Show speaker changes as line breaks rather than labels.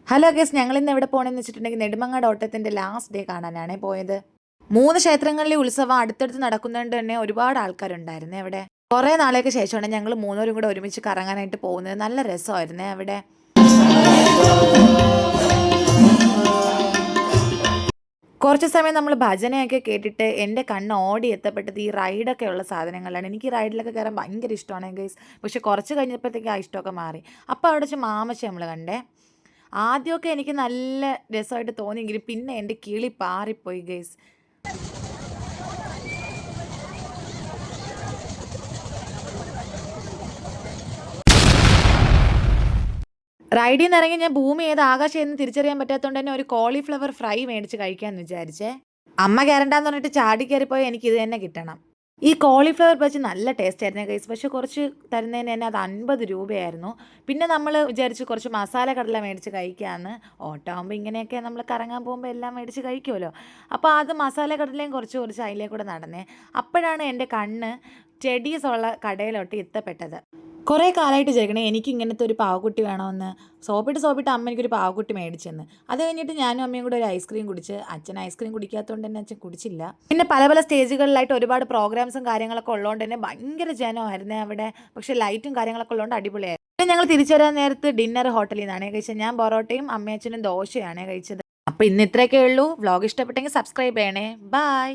Hello guess, ഞങ്ങൾ ഇന്ന് എവിടെ പോകണമെന്ന് വെച്ചിട്ടുണ്ടെങ്കിൽ നെടുമങ്ങാട് ഓട്ടത്തിൻ്റെ ലാസ്റ്റ് ഡേ കാണാനാണ് പോയത്. 3 ക്ഷേത്രങ്ങളിലെ ഉത്സവം അടുത്തടുത്ത് നടക്കുന്നതുകൊണ്ട് തന്നെ ഒരുപാട് ആൾക്കാരുണ്ടായിരുന്നേ അവിടെ. കുറേ നാളേക്ക് ശേഷമാണ് ഞങ്ങൾ മൂന്നുപേരും കൂടെ ഒരുമിച്ച് കറങ്ങാനായിട്ട് പോകുന്നത്. നല്ല രസമായിരുന്നേ അവിടെ. കുറച്ച് സമയം നമ്മൾ ഭജനയൊക്കെ കേട്ടിട്ട് എൻ്റെ കണ്ണ് ഓടി എത്തപ്പെട്ടത് ഈ റൈഡൊക്കെ ഉള്ള സാധനങ്ങളാണ്. എനിക്ക് ഈ റൈഡിലൊക്കെ കയറാൻ ഭയങ്കര ഇഷ്ടമാണ് ഗൈസ്. പക്ഷെ കുറച്ച് കഴിഞ്ഞപ്പോഴത്തേക്ക് ആ ഇഷ്ടമൊക്കെ മാറി. അപ്പോൾ അവിടെ വെച്ച് മാമച്ച നമ്മൾ കണ്ടേ. ആദ്യമൊക്കെ എനിക്ക് നല്ല രസമായിട്ട് തോന്നിയെങ്കിലും പിന്നെ എൻ്റെ കിളി പാറിപ്പോയി ഗൈസ്. റൈഡിൽ നിന്ന് ഇറങ്ങി ഞാൻ ഭൂമി ഏത് ആകാശം എന്ന് തിരിച്ചറിയാൻ പറ്റാത്തതുകൊണ്ട് തന്നെ ഒരു കോളിഫ്ലവർ ഫ്രൈ മേടിച്ച് കഴിക്കാമെന്ന് വിചാരിച്ചേ. അമ്മ കയറണ്ടെന്ന് പറഞ്ഞിട്ട് ചാടി കയറിപ്പോയി എനിക്ക് ഇത് തന്നെ കിട്ടണം. ഈ കോളിഫ്ലവർ ബജി നല്ല ടേസ്റ്റ് ആയിരുന്നു ഗൈസ്. പക്ഷെ കുറച്ച് തരുന്നതിന് തന്നെ അത് 50 രൂപയായിരുന്നു. പിന്നെ നമ്മൾ വിചാരിച്ച് കുറച്ച് മസാല കടല മേടിച്ച് കഴിക്കാമെന്ന്. ഓട്ടമാകുമ്പോൾ ഇങ്ങനെയൊക്കെ നമ്മൾ കറങ്ങാൻ പോകുമ്പോൾ എല്ലാം മേടിച്ച് കഴിക്കുമല്ലോ. അപ്പോൾ അത് മസാല കടലയും കുറച്ച് അതിലേക്കൂടെ നടന്നേ. അപ്പോഴാണ് എൻ്റെ കണ്ണ് ടെഡീസ് ഉള്ള കടയിലോട്ട് എത്തപ്പെട്ടത്. കുറേ കാലമായിട്ട് ചോദിക്കണേ എനിക്ക് ഇങ്ങനത്തെ ഒരു പാവക്കുട്ടി വേണമെന്ന്. സോപ്പിട്ട് അമ്മ എനിക്കൊരു പാവക്കുട്ടി മേടിച്ചെന്ന്. അത് കഴിഞ്ഞിട്ട് ഞാനും അമ്മയും കൂടെ ഒരു ഐസ്ക്രീം കുടിച്ച്. അച്ഛൻ ഐസ്ക്രീം കുടിക്കാത്തതുകൊണ്ട് തന്നെ അച്ഛൻ കുടിച്ചില്ല. പിന്നെ പല സ്റ്റേജുകളിലായിട്ട് ഒരുപാട് പ്രോഗ്രാംസും കാര്യങ്ങളൊക്കെ ഉള്ളതുകൊണ്ട് തന്നെ ഭയങ്കര ജനമായിരുന്നേ അവിടെ. പക്ഷേ ലൈറ്റും കാര്യങ്ങളൊക്കെ ഉള്ളതുകൊണ്ട് അടിപൊളിയായിരുന്നു. പിന്നെ ഞങ്ങൾ തിരിച്ചു വരാൻ നേരത്ത് ഡിന്നർ ഹോട്ടലിൽ നിന്നാണ് കഴിച്ചത്. ഞാൻ പൊറോട്ടയും അമ്മയച്ഛനും ദോശയാണ് കഴിച്ചത്. അപ്പോൾ ഇന്ന് ഇത്രയൊക്കെ ഉള്ളൂ. വ്ളോഗ് ഇഷ്ടപ്പെട്ടെങ്കിൽ സബ്സ്ക്രൈബ് ചെയ്യണേ. ബൈ.